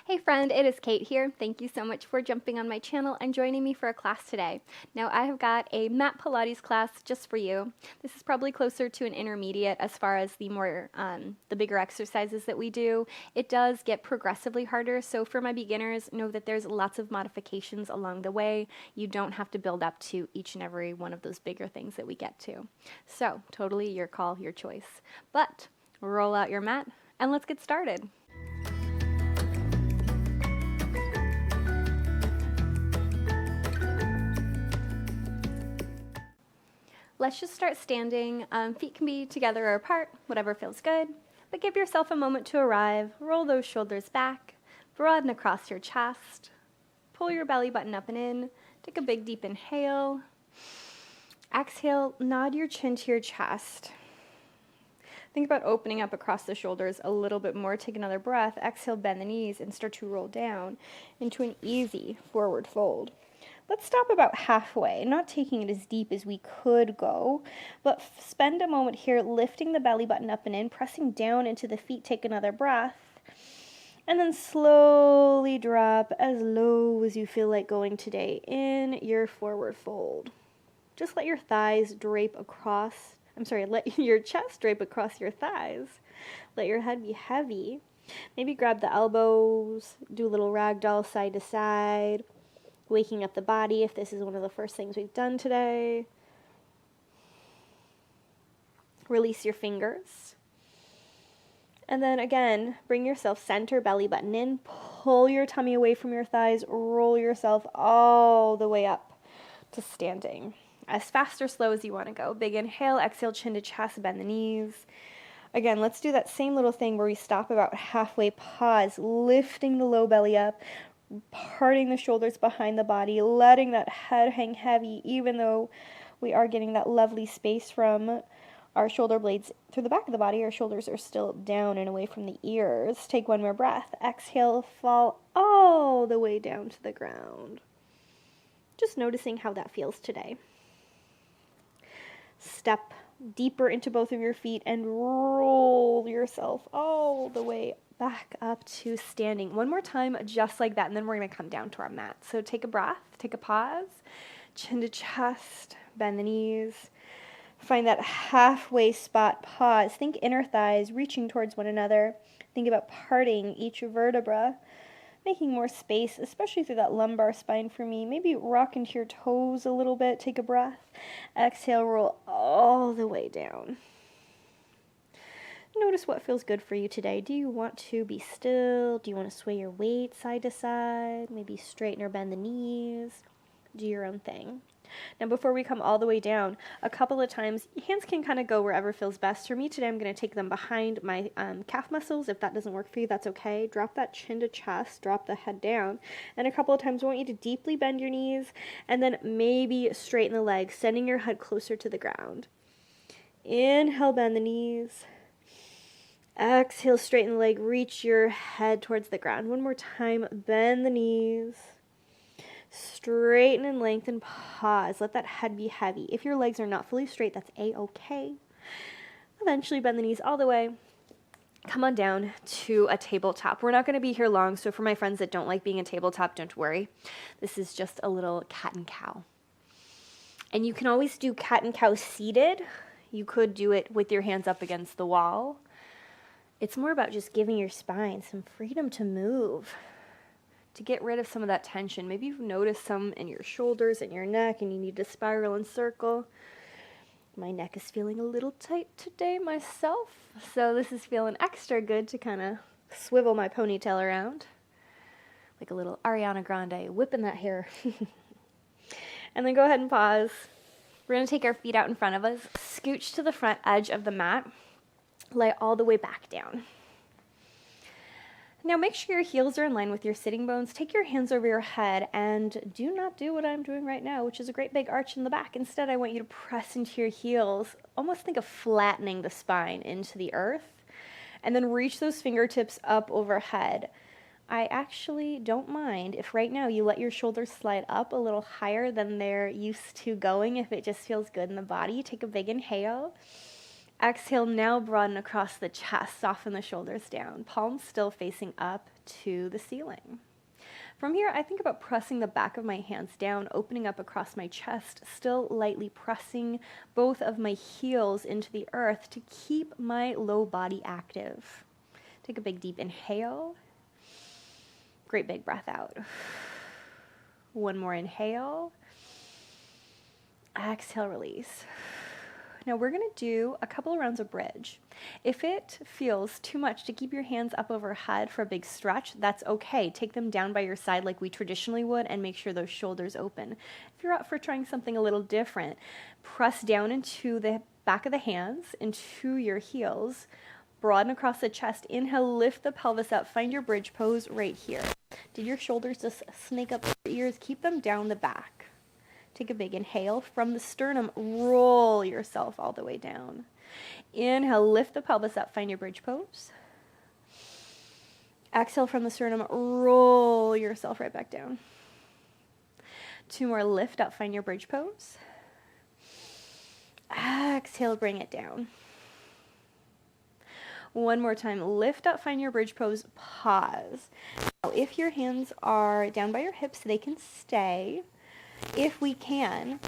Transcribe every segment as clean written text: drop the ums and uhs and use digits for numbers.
Hey friend, it is Kate here. Thank you so much for jumping on my channel and joining me for a class today. Now I have got a mat Pilates class just for you. This is probably closer to an intermediate as far as the bigger exercises that we do. It does get progressively harder, so for my beginners, know that there's lots of modifications along the way. You don't have to build up to each and every one of those bigger things that we get to. So totally your call, your choice. But roll out your mat and let's get started. Let's just start standing. Feet can be together or apart, whatever feels good. But give yourself a moment to arrive. Roll those shoulders back. Broaden across your chest. Pull your belly button up and in. Take a big deep inhale. Exhale, nod your chin to your chest. Think about opening up across the shoulders a little bit more. Take another breath. Exhale, bend the knees and start to roll down into an easy forward fold. Let's stop about halfway, not taking it as deep as we could go, but spend a moment here lifting the belly button up and in, pressing down into the feet. Take another breath, and then slowly drop as low as you feel like going today in your forward fold. Just let your thighs drape across, let your chest drape across your thighs. Let your head be heavy. Maybe grab the elbows, do a little ragdoll side to side. Waking up the body if this is one of the first things we've done today. Release your fingers. And then again, bring yourself center, belly button in. Pull your tummy away from your thighs. Roll yourself all the way up to standing. As fast or slow as you want to go. Big inhale, exhale, chin to chest, bend the knees. Again, let's do that same little thing where we stop about halfway, pause, lifting the low belly up, parting the shoulders behind the body, letting that head hang heavy, even though we are getting that lovely space from our shoulder blades through the back of the body. Our shoulders are still down and away from the ears. Take one more breath. Exhale, fall all the way down to the ground. Just noticing how that feels today. Step deeper into both of your feet and roll yourself all the way back up to standing. One more time, just like that, and then we're going to come down to our mat. So take a breath, take a pause, chin to chest, bend the knees. Find that halfway spot, pause. Think inner thighs reaching towards one another. Think about parting each vertebra, making more space, especially through that lumbar spine for me. Maybe rock into your toes a little bit. Take a breath. Exhale, roll all the way down. Notice what feels good for you today. Do you want to be still? Do you want to sway your weight side to side? Maybe straighten or bend the knees. Do your own thing. Now, before we come all the way down, a couple of times, hands can kind of go wherever feels best. For me today, I'm going to take them behind my calf muscles. If that doesn't work for you, that's okay. Drop that chin to chest, drop the head down. And a couple of times, I want you to deeply bend your knees and then maybe straighten the legs, sending your head closer to the ground. Inhale, bend the knees. Exhale, straighten the leg, reach your head towards the ground. One more time, bend the knees. Straighten and lengthen, pause. Let that head be heavy. If your legs are not fully straight, that's a-okay. Eventually bend the knees all the way. Come on down to a tabletop. We're not going to be here long, so for my friends that don't like being a tabletop, don't worry. This is just a little cat and cow. And you can always do cat and cow seated. You could do it with your hands up against the wall. It's more about just giving your spine some freedom to move, to get rid of some of that tension. Maybe you've noticed some in your shoulders and your neck and you need to spiral and circle. My neck is feeling a little tight today myself, so this is feeling extra good to kind of swivel my ponytail around like a little Ariana Grande, whipping that hair. And then go ahead and pause. We're going to take our feet out in front of us, scooch to the front edge of the mat, lay all the way back down. Now make sure your heels are in line with your sitting bones. Take your hands over your head and do not do what I'm doing right now, which is a great big arch in the back. Instead, I want you to press into your heels. Almost think of flattening the spine into the earth and then reach those fingertips up overhead. I actually don't mind if right now you let your shoulders slide up a little higher than they're used to going, if it just feels good in the body. Take a big inhale. Exhale, now broaden across the chest, soften the shoulders down. Palms still facing up to the ceiling. From here, I think about pressing the back of my hands down, opening up across my chest, still lightly pressing both of my heels into the earth to keep my low body active. Take a big deep inhale. Great big breath out. One more inhale. Exhale, release. Now we're going to do a couple of rounds of bridge. If it feels too much to keep your hands up overhead for a big stretch, that's okay. Take them down by your side like we traditionally would and make sure those shoulders open. If you're up for trying something a little different, press down into the back of the hands, into your heels, broaden across the chest. Inhale, lift the pelvis up, find your bridge pose right here. Did your shoulders just snake up your ears? Keep them down the back. Take a big inhale. From the sternum, roll yourself all the way down. Inhale, lift the pelvis up, find your bridge pose. Exhale from the sternum, roll yourself right back down. 2 more, lift up, find your bridge pose. Exhale, bring it down. 1 more time, lift up, find your bridge pose, pause. Now, if your hands are down by your hips, they can stay. If we can,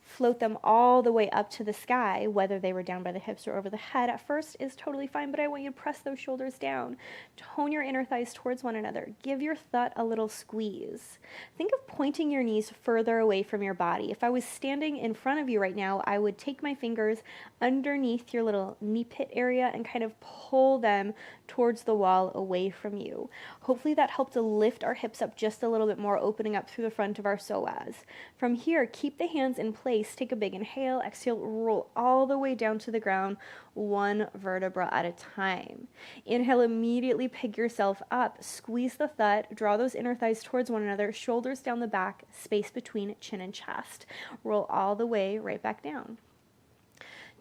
float them all the way up to the sky, whether they were down by the hips or over the head at first is totally fine, but I want you to press those shoulders down. Tone your inner thighs towards one another. Give your thud a little squeeze. Think of pointing your knees further away from your body. If I was standing in front of you right now, I would take my fingers underneath your little knee pit area and kind of pull them towards the wall away from you. Hopefully that helped to lift our hips up just a little bit more, opening up through the front of our psoas. From here, keep the hands in place. Take a big inhale, exhale, roll all the way down to the ground, 1 vertebra at a time. Inhale, immediately pick yourself up, squeeze the thud, draw those inner thighs towards one another, shoulders down the back, space between chin and chest. Roll all the way right back down.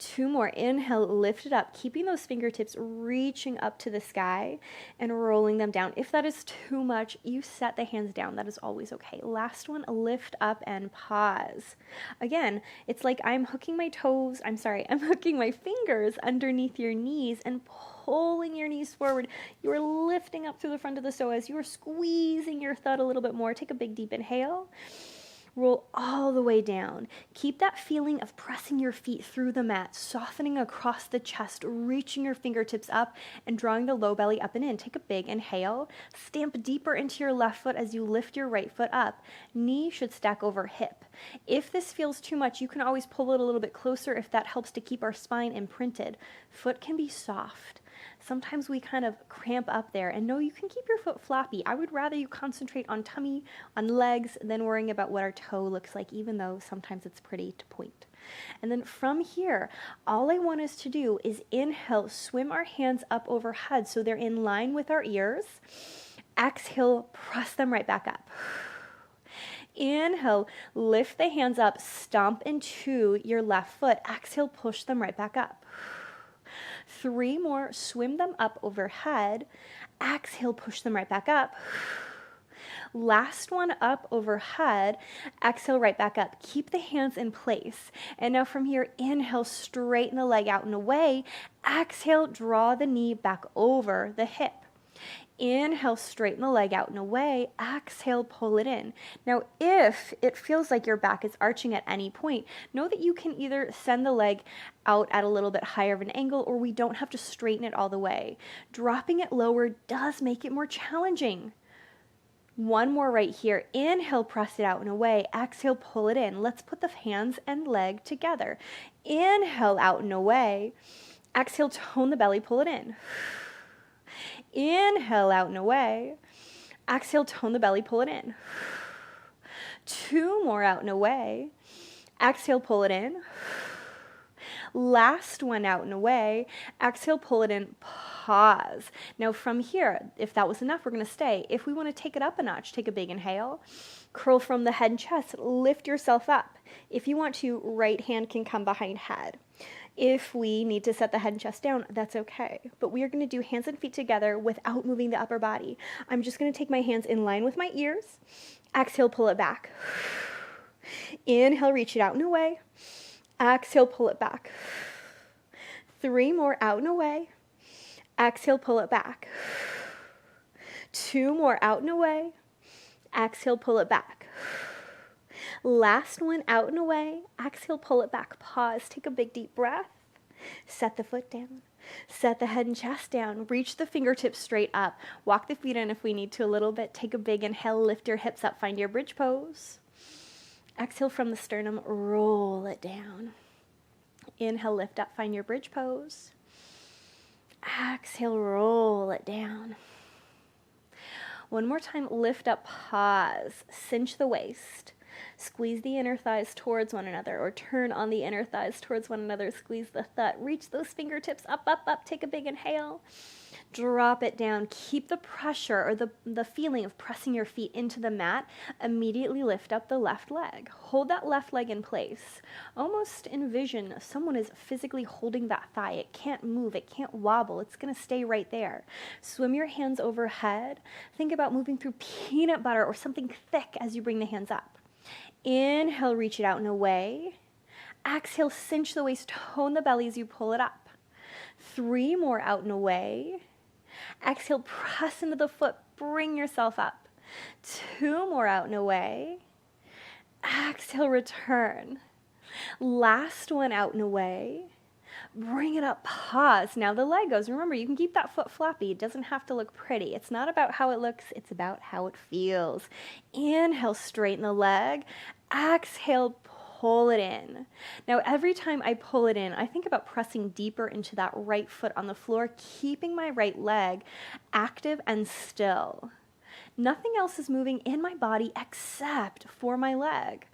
2 more. Inhale, lift it up, keeping those fingertips reaching up to the sky and rolling them down. If that is too much, you set the hands down. That is always okay. Last one, lift up and pause. Again, it's like I'm hooking my fingers underneath your knees and pulling your knees forward. You are lifting up through the front of the psoas. You are squeezing your thud a little bit more. Take a big deep inhale. Roll all the way down. Keep that feeling of pressing your feet through the mat, softening across the chest, reaching your fingertips up and drawing the low belly up and in. Take a big inhale. Stamp deeper into your left foot as you lift your right foot up. Knee should stack over hip. If this feels too much, you can always pull it a little bit closer if that helps to keep our spine imprinted. Foot can be soft. Sometimes we kind of cramp up there, and no, you can keep your foot floppy. I would rather you concentrate on tummy, on legs, than worrying about what our toe looks like, even though sometimes it's pretty to point. And then from here, all I want us to do is inhale, swim our hands up overhead so they're in line with our ears. Exhale, press them right back up. Inhale, lift the hands up, stomp into your left foot. Exhale, push them right back up. 3 more, swim them up overhead. Exhale, push them right back up. Last one up overhead. Exhale, right back up. Keep the hands in place. And now from here, inhale, straighten the leg out and away. Exhale, draw the knee back over the hip. Inhale, straighten the leg out and away. Exhale, pull it in. Now, if it feels like your back is arching at any point, know that you can either send the leg out at a little bit higher of an angle, or we don't have to straighten it all the way. Dropping it lower does make it more challenging. 1 more right here. Inhale, press it out and away. Exhale, pull it in. Let's put the hands and leg together. Inhale, out and away. Exhale, tone the belly, pull it in. Inhale, out and away. Exhale, tone the belly, pull it in. 2 more, out and away. Exhale, pull it in. Last one, out and away. Exhale, pull it in, pause. Now from here, if that was enough, we're going to stay. If we want to take it up a notch, take a big inhale. Curl from the head and chest, lift yourself up. If you want to, right hand can come behind head. If we need to set the head and chest down, that's okay. But we are going to do hands and feet together without moving the upper body. I'm just going to take my hands in line with my ears. Exhale, pull it back. Inhale, reach it out and away. Exhale, pull it back. 3 more, out and away. Exhale, pull it back. 2 more, out and away. Exhale, pull it back. Last one, out and away. Exhale, pull it back. Pause, take a big deep breath. Set the foot down. Set the head and chest down. Reach the fingertips straight up. Walk the feet in if we need to a little bit. Take a big inhale, lift your hips up, find your bridge pose. Exhale from the sternum, roll it down. Inhale, lift up, find your bridge pose. Exhale, roll it down. One more time, lift up, pause, cinch the waist. Squeeze the inner thighs towards one another, or turn on the inner thighs towards one another. Squeeze the thigh. Reach those fingertips up, up, up. Take a big inhale. Drop it down. Keep the pressure or the feeling of pressing your feet into the mat. Immediately lift up the left leg. Hold that left leg in place. Almost envision someone is physically holding that thigh. It can't move. It can't wobble. It's going to stay right there. Swim your hands overhead. Think about moving through peanut butter or something thick as you bring the hands up. Inhale, reach it out and away. Exhale, cinch the waist, tone the belly as you pull it up. 3 more, out and away. Exhale, press into the foot, bring yourself up. 2 more, out and away. Exhale, return. Last one, out and away. Bring it up, pause. Now the leg goes. Remember, you can keep that foot floppy. It doesn't have to look pretty. It's not about how it looks. It's about how it feels. Inhale, straighten the leg. Exhale, pull it in. Now, every time I pull it in, I think about pressing deeper into that right foot on the floor, keeping my right leg active and still. Nothing else is moving in my body except for my leg.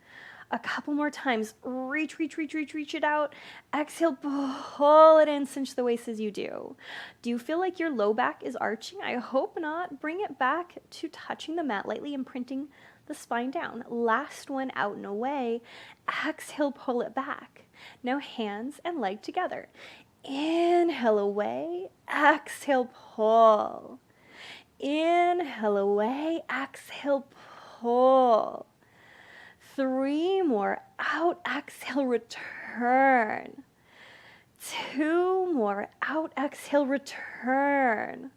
A couple more times. Reach it out. Exhale, pull it in, cinch the waist as you do. Do you feel like your low back is arching? I hope not. Bring it back to touching the mat lightly, imprinting the spine down. Last one, out and away. Exhale, pull it back. Now hands and leg together. Inhale away. Exhale, pull. Inhale away. Exhale, pull. 3 more, out, exhale, return. 2 more, out, exhale, return.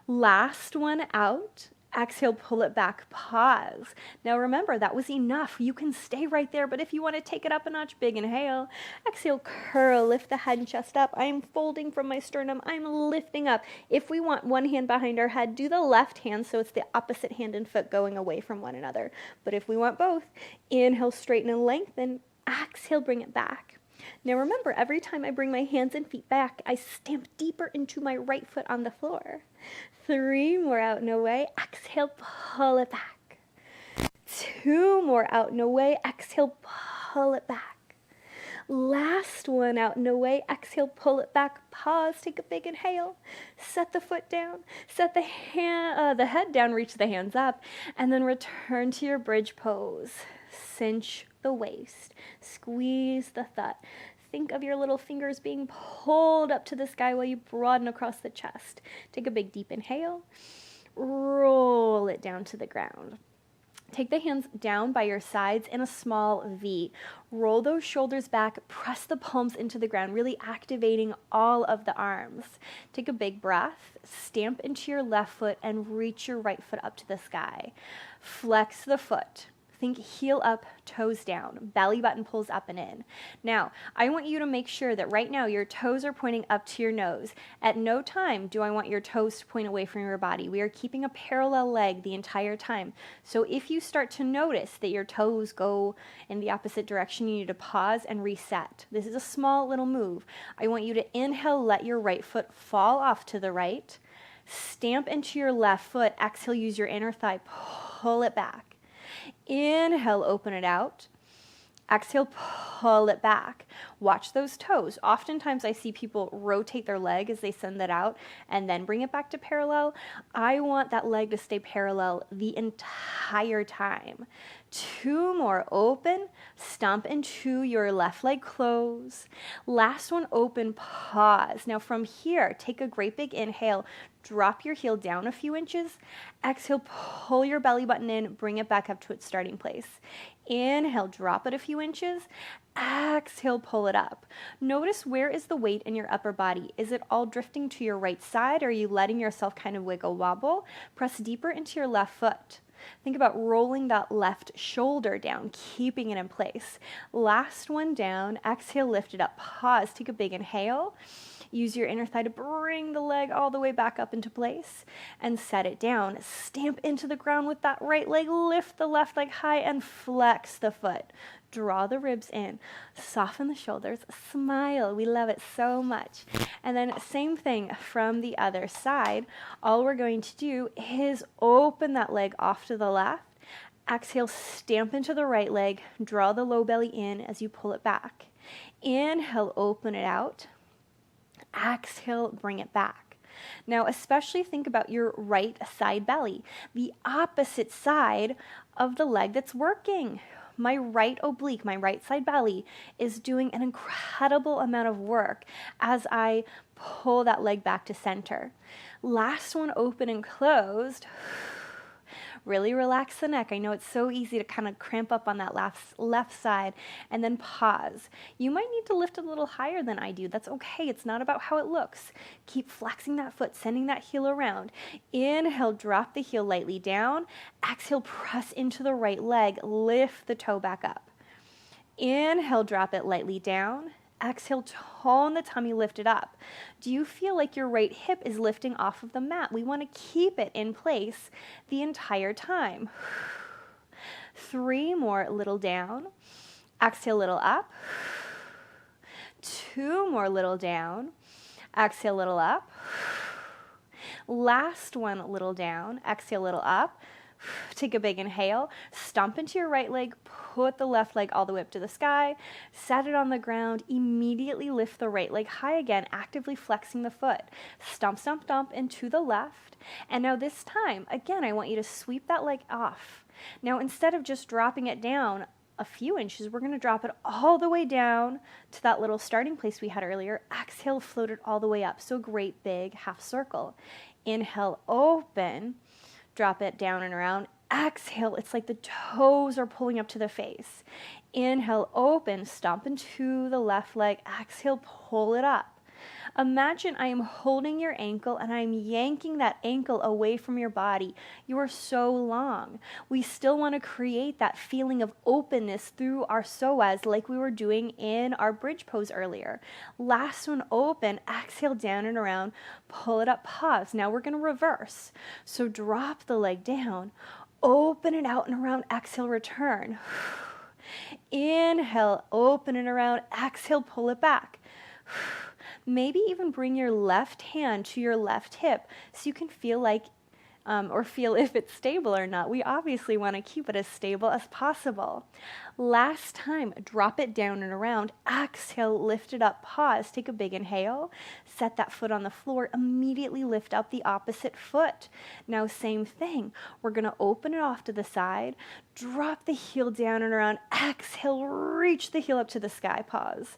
Last one, out, exhale, pull it back, pause. Now remember, that was enough. You can stay right there, but if you want to take it up a notch, big inhale. Exhale, curl, lift the head and chest up. I'm folding from my sternum. I'm lifting up. If we want one hand behind our head, do the left hand so it's the opposite hand and foot going away from one another. But if we want both, inhale, straighten and lengthen. Exhale, bring it back. Now remember, every time I bring my hands and feet back, I stamp deeper into my right foot on the floor. 3 more, out and away. Exhale, pull it back. 2 more, out and away. Exhale, pull it back. Last one, out and away. Exhale, pull it back. Pause, take a big inhale. Set the foot down. Set the head down, reach the hands up, and then return to your bridge pose. Cinch the waist. Squeeze the thigh. Think of your little fingers being pulled up to the sky while you broaden across the chest. Take a big deep inhale. Roll it down to the ground. Take the hands down by your sides in a small V. Roll those shoulders back. Press the palms into the ground, really activating all of the arms. Take a big breath. Stamp into your left foot and reach your right foot up to the sky. Flex the foot. Think heel up, toes down. Belly button pulls up and in. Now, I want you to make sure that right now your toes are pointing up to your nose. At no time do I want your toes to point away from your body. We are keeping a parallel leg the entire time. So if you start to notice that your toes go in the opposite direction, you need to pause and reset. This is a small little move. I want you to inhale, let your right foot fall off to the right. Stamp into your left foot. Exhale, use your inner thigh. Pull it back. Inhale, open it out. Exhale, pull it back. Watch those toes. Oftentimes I see people rotate their leg as they send that out and then bring it back to parallel. I want that leg to stay parallel the entire time. 2 more, open, stomp into your left leg, close. Last one, open, pause. Now from here, take a great big inhale, drop your heel down a few inches. Exhale, pull your belly button in, bring it back up to its starting place. Inhale, drop it a few inches. Exhale, pull it up. Notice, where is the weight in your upper body? Is it all drifting to your right side, or are you letting yourself kind of wiggle wobble? Press deeper into your left foot. Think about rolling that left shoulder down, keeping it in place. Last one down. Exhale, lift it up. Pause. Take a big inhale. Use your inner thigh to bring the leg all the way back up into place and set it down. Stamp into the ground with that right leg. Lift the left leg high and flex the foot. Draw the ribs in. Soften the shoulders. Smile. We love it so much. And then same thing from the other side. All we're going to do is open that leg off to the left. Exhale, stamp into the right leg. Draw the low belly in as you pull it back. Inhale, open it out. Exhale, bring it back. Now, especially think about your right side belly, the opposite side of the leg that's working. My right oblique, my right side belly, is doing an incredible amount of work as I pull that leg back to center. Last one, open and closed. Really relax the neck. I know it's so easy to kind of cramp up on that left side, and then pause. You might need to lift a little higher than I do. That's okay. It's not about how it looks. Keep flexing that foot, sending that heel around. Inhale, drop the heel lightly down. Exhale, press into the right leg. Lift the toe back up. Inhale, drop it lightly down. Exhale, tone the tummy, lift it up. Do you feel like your right hip is lifting off of the mat? We want to keep it in place the entire time. 3 more, little down. Exhale, little up. 2 more, little down. Exhale, little up. Last one, little down. Exhale, little up. Take a big inhale, stomp into your right leg, put the left leg all the way up to the sky, set it on the ground, immediately lift the right leg high again, actively flexing the foot. Stomp, stomp, stomp into the left. And now this time, again, I want you to sweep that leg off. Now, instead of just dropping it down a few inches, we're going to drop it all the way down to that little starting place we had earlier. Exhale, float it all the way up. So a great big half circle. Inhale, open. Drop it down and around. Exhale, it's like the toes are pulling up to the face. Inhale, open, stomp into the left leg. Exhale, pull it up. Imagine I am holding your ankle and I'm yanking that ankle away from your body. You are so long. We still want to create that feeling of openness through our psoas like we were doing in our bridge pose earlier. Last one, open, exhale down and around, pull it up, pause. Now we're going to reverse. So drop the leg down, open it out and around, exhale, return. Inhale, open it around, exhale, pull it back. Maybe even bring your left hand to your left hip so you can feel like or feel if it's stable or not. We obviously want to keep it as stable as possible. Last time, drop it down and around. Exhale, lift it up, pause, take a big inhale, set that foot on the floor, immediately lift up the opposite foot. Now, same thing. We're going to open it off to the side, drop the heel down and around, exhale, reach the heel up to the sky, pause.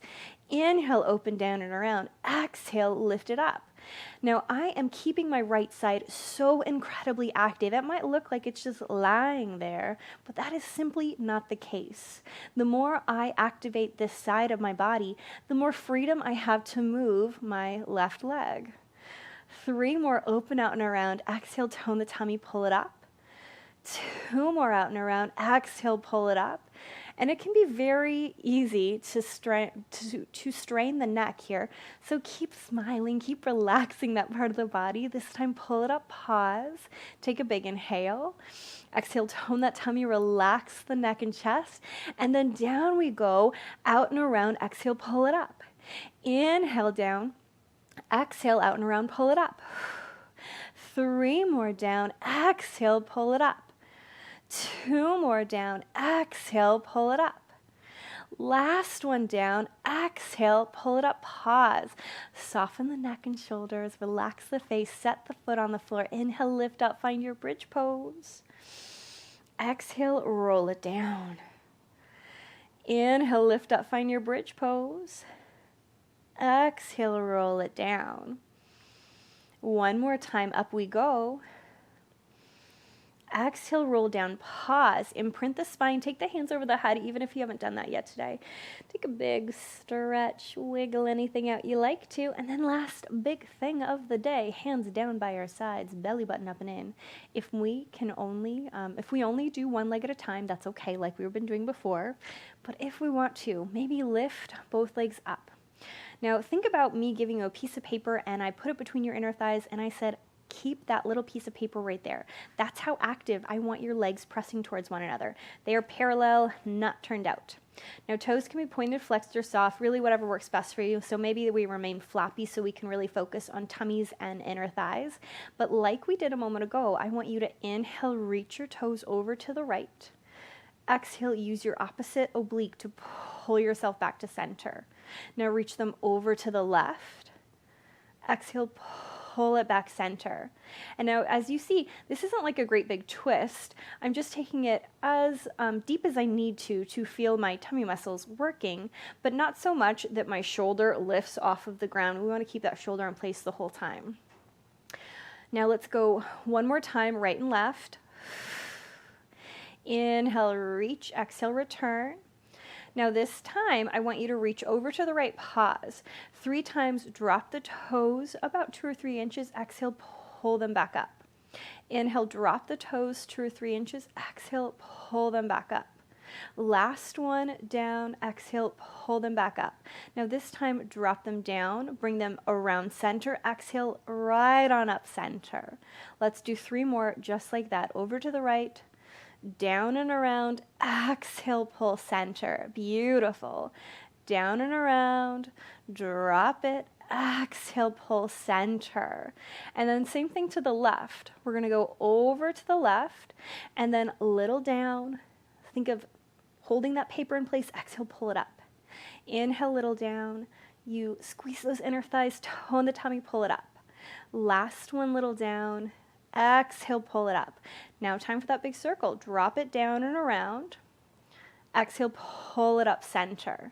Inhale, open down and around, exhale, lift it up. Now, I am keeping my right side so incredibly active. It might look like it's just lying there, but that is simply not the case. The more I activate this side of my body, the more freedom I have to move my left leg. 3 more, open out and around. Exhale, tone the tummy, pull it up. 2 more, out and around. Exhale, pull it up. And it can be very easy to strain the neck here. So keep smiling, keep relaxing that part of the body. This time, pull it up, pause, take a big inhale. Exhale, tone that tummy, relax the neck and chest. And then down we go, out and around. Exhale, pull it up. Inhale, down. Exhale, out and around, pull it up. 3 more down. Exhale, pull it up. 2 more down, exhale, pull it up. Last one down, exhale, pull it up, pause. Soften the neck and shoulders, relax the face, set the foot on the floor. Inhale, lift up, find your bridge pose. Exhale, roll it down. Inhale, lift up, find your bridge pose. Exhale, roll it down. One more time, up we go. Exhale, roll down, pause, imprint the spine, take the hands over the head, even if you haven't done that yet today. Take a big stretch, wiggle anything out you like to, and then last big thing of the day, hands down by our sides, belly button up and in. If we only do one leg at a time, that's okay, like we've been doing before, but if we want to, maybe lift both legs up. Now think about me giving you a piece of paper and I put it between your inner thighs and I said, keep that little piece of paper right there. That's how active I want your legs pressing towards one another. They are parallel, not turned out. Now toes can be pointed, flexed, or soft, really whatever works best for you. So maybe we remain floppy so we can really focus on tummies and inner thighs. But like we did a moment ago, I want you to inhale, reach your toes over to the right. Exhale, use your opposite oblique to pull yourself back to center. Now reach them over to the left. Exhale, pull it back center. And now as you see, this isn't like a great big twist. I'm just taking it as deep as I need to feel my tummy muscles working, but not so much that my shoulder lifts off of the ground. We want to keep that shoulder in place the whole time. Now let's go one more time, right and left. Inhale, reach, exhale, return. Now this time, I want you to reach over to the right, pause. 3 times, drop the toes about 2 or 3 inches. Exhale, pull them back up. Inhale, drop the toes 2 or 3 inches. Exhale, pull them back up. Last one, down, exhale, pull them back up. Now this time, drop them down, bring them around center. Exhale, right on up center. Let's do 3 more just like that. Over to the right, down and around, exhale, pull center. Beautiful. Down and around, drop it, exhale, pull center. And then same thing to the left. We're going to go over to the left and then little down. Think of holding that paper in place, exhale, pull it up. Inhale, little down. You squeeze those inner thighs, tone the tummy, pull it up. Last one, little down. Exhale, pull it up. Now time for that big circle. Drop it down and around. Exhale, pull it up center.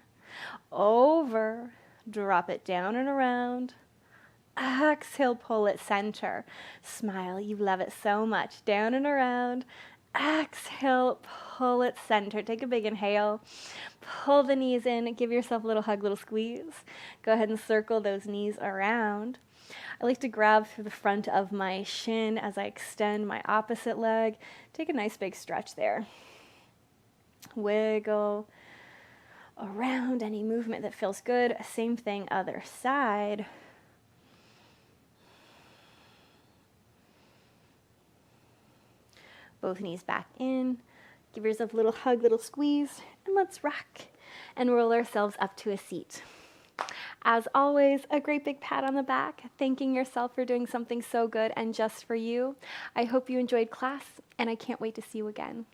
Over, drop it down and around. Exhale, pull it center. Smile, you love it so much. Down and around. Exhale, pull it center. Take a big inhale. Pull the knees in. Give yourself a little hug, little squeeze. Go ahead and circle those knees around. I like to grab through the front of my shin as I extend my opposite leg. Take a nice big stretch there. Wiggle around, any movement that feels good. Same thing, other side. Both knees back in. Give yourself a little hug, little squeeze, and let's rock and roll ourselves up to a seat. As always, a great big pat on the back, thanking yourself for doing something so good and just for you. I hope you enjoyed class, and I can't wait to see you again.